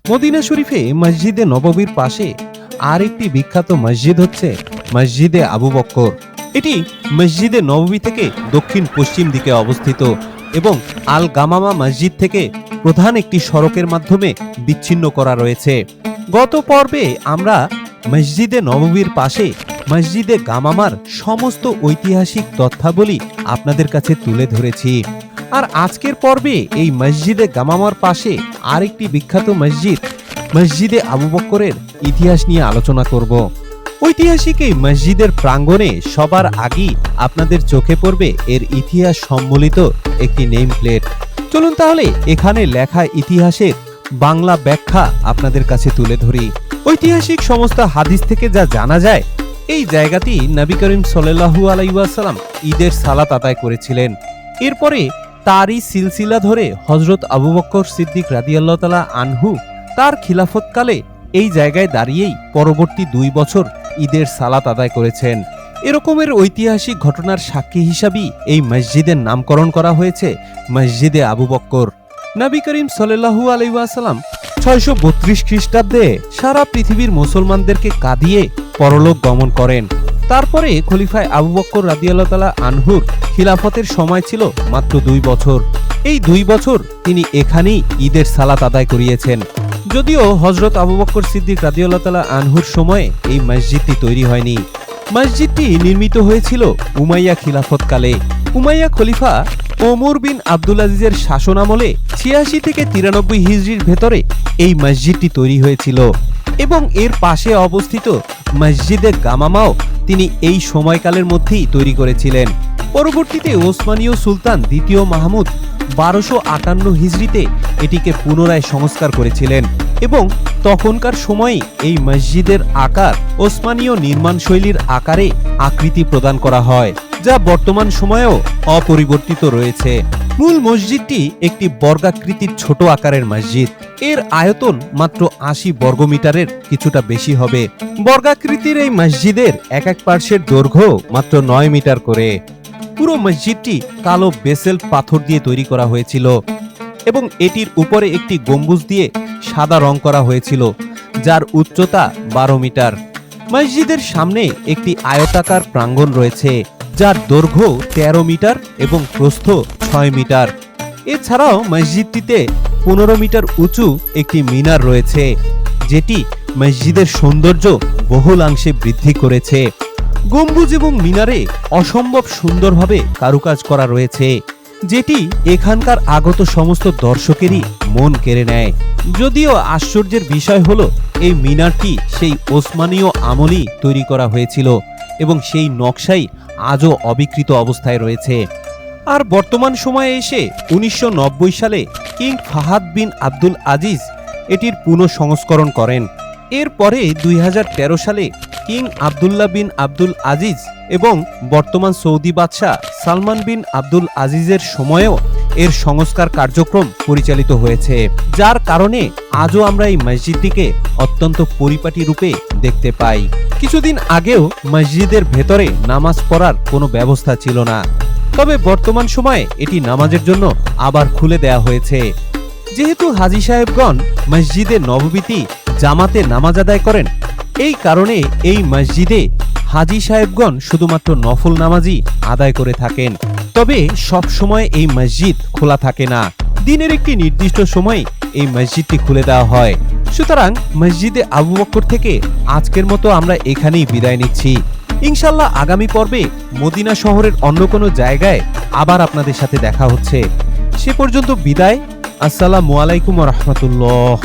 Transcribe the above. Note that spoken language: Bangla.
মদিনা শরীফে মসজিদে নববীর পাশে আর একটি বিখ্যাত মসজিদ হচ্ছে মসজিদে আবু বক্কর। এটি মসজিদে নববী থেকে দক্ষিণ পশ্চিম দিকে অবস্থিত এবং আল গামামা মসজিদ থেকে প্রধান একটি সড়কের মাধ্যমে বিচ্ছিন্ন করা রয়েছে। গত পর্বে আমরা মসজিদে নববীর পাশে মসজিদে গামামার সমস্ত ঐতিহাসিক তথ্যাবলী আপনাদের কাছে তুলে ধরেছি। আর আজকের পর্বে এই মসজিদে গামামার পাশে আরেকটি বিখ্যাত মসজিদ মসজিদে আবু বক্করের ইতিহাস নিয়ে আলোচনা করব। ঐতিহাসিক এই মসজিদের প্রাঙ্গণে সবার আগেই আপনাদের চোখে পড়বে এর ইতিহাস সম্বলিত একটি নেম প্লেট। চলুন তাহলে এখানে লেখা ইতিহাসের বাংলা ব্যাখ্যা আপনাদের কাছে তুলে ধরি। ঐতিহাসিক সমস্ত হাদিস থেকে যা জানা যায়, এই জায়গাটি নবী করিম সাল্লাল্লাহু আলাইহি ওয়াসাল্লাম ঈদের সালাত আদায় করেছিলেন। এরপরে তারই সিলসিলা ধরে হযরত আবু বকর সিদ্দিক রাদিয়াল্লাহু তাআলা আনহু তার খিলাফতকালে এই জায়গায় দাঁড়িয়েই পরবর্তী 2 বছর ঈদের সালাত আদায় করেছেন। এরকমের ঐতিহাসিক ঘটনার সাক্ষী হিসাবেই এই মসজিদের নামকরণ করা হয়েছে মসজিদে আবু বক্কর। নবী করিম সাল্লাল্লাহু আলাইহি ওয়াসাল্লাম 632 খ্রিস্টাব্দে সারা পৃথিবীর মুসলমানদেরকে কাঁদিয়ে পরলোক গমন করেন। তারপরে খলিফায় আবু বক্কর রাদিয়াল্লাহু তাআলা আনহুর খিলাফতের সময় ছিল মাত্র 2 বছর। এই 2 বছর তিনি এখানেই ঈদের সালাত আদায় করিয়েছেন। যদিও হযরত আবু বকর সিদ্দিক রাদিয়াল্লাহু তাআলা আনহুর সময়ে এই মসজিদটি তৈরি হয়নি। মসজিদটি নির্মিত হয়েছিল উমাইয়া খিলাফতকালে। উমাইয়া খলিফা ওমর বিন আব্দুল আজিজের শাসনামলে 86 থেকে 93 হিজরির ভেতরে এই মসজিদটি তৈরি হয়েছিল এবং এর পাশে অবস্থিত মসজিদে গামামাও তিনি এই সময়কালের মধ্যেই তৈরি করেছিলেন। পরবর্তীতে ওসমানীয় সুলতান দ্বিতীয় মাহমুদ 1258 হিজরিতে এটিকে পুনরায় সংস্কার করেছিলেন এবং তখনকার সময়ে এই মসজিদের আকার ওসমানীয় নির্মাণ শৈলীর আকারে আকৃতি প্রদান করা হয়, যা বর্তমান সময়েও অপরিবর্তিত রয়েছে। মূল মসজিদটি একটি বর্গাকৃতির ছোট আকারের মসজিদ। এর আয়তন মাত্র 80 বর্গমিটারের কিছুটা বেশি হবে। বর্গাকৃতির এই মসজিদের এক পার্শ্বের দৈর্ঘ্য মাত্র 9 মিটার করে। পুরো মসজিদটি কালো বেসেল্ট পাথর দিয়ে তৈরি করা হয়েছিল এবং এটির উপরে একটি গম্বুজ দিয়ে সাদা রং করা হয়েছিল, যার উচ্চতা 12 মিটার। মসজিদের সামনে একটি আয়তাকার প্রাঙ্গণ রয়েছে, যার দৈর্ঘ্য 13 মিটার এবং প্রস্থ 6 মিটার। এছাড়াও মসজিদটিতে 15 মিটার উঁচু একটি মিনার রয়েছে, যেটি মসজিদের সৌন্দর্য বহুলাংশে বৃদ্ধি করেছে। গম্বুজ এবং মিনারে অসম্ভব সুন্দরভাবে কারুকাজ করা রয়েছে, যেটি এখানকার আগত সমস্ত দর্শকেরই মন কেড়ে নেয়। যদিও আশ্চর্যের বিষয় হলো এই মিনারটি সেই ওসমানীয় আমলেই তৈরি করা হয়েছিল এবং সেই নকশাই আজও অবিকৃত অবস্থায় রয়েছে। আর বর্তমান সময়ে এসে 1990 সালে কিং ফাহাদ বিন আব্দুল আজিজ এটির পুনঃসংস্করণ করেন। এরপরে 2013 সালে কিং আবদুল্লাহ বিন আব্দুল আজিজ এবং বর্তমান সৌদি বাদশাহ সালমান বিন আব্দুল আজিজের সময়েও এর সংস্কার কার্যক্রম পরিচালিত হয়েছে, যার কারণে আজও আমরা এই মসজিদটিকে অত্যন্ত পরিপাটি রূপে দেখতে পাই। কিছুদিন আগেও মসজিদের ভেতরে নামাজ পড়ার কোনো ব্যবস্থা ছিল না, তবে বর্তমান সময়ে এটি নামাজের জন্য আবার খুলে দেয়া হয়েছে। যেহেতু হাজী সাহেবগণ মসজিদে নববীতে জামাতে নামাজ আদায় করেন, এই কারণে এই মসজিদে হাজী সাহেবগণ শুধুমাত্র নফল নামাজই আদায় করে থাকেন। তবে সব সময় এই মসজিদ খোলা থাকে না, দিনের একটি নির্দিষ্ট সময়ে এই মসজিদটি খুলে দেওয়া হয়। সুতরাং মসজিদে আবু বক্কর থেকে আজকের মতো আমরা এখানেই বিদায় নিচ্ছি। ইনশাল্লাহ আগামী পর্বে মদিনা শহরের অন্য কোনো জায়গায় আবার আপনাদের সাথে দেখা হচ্ছে। সে পর্যন্ত বিদায়। আসসালামু আলাইকুম ওয়া রাহমাতুল্লাহ।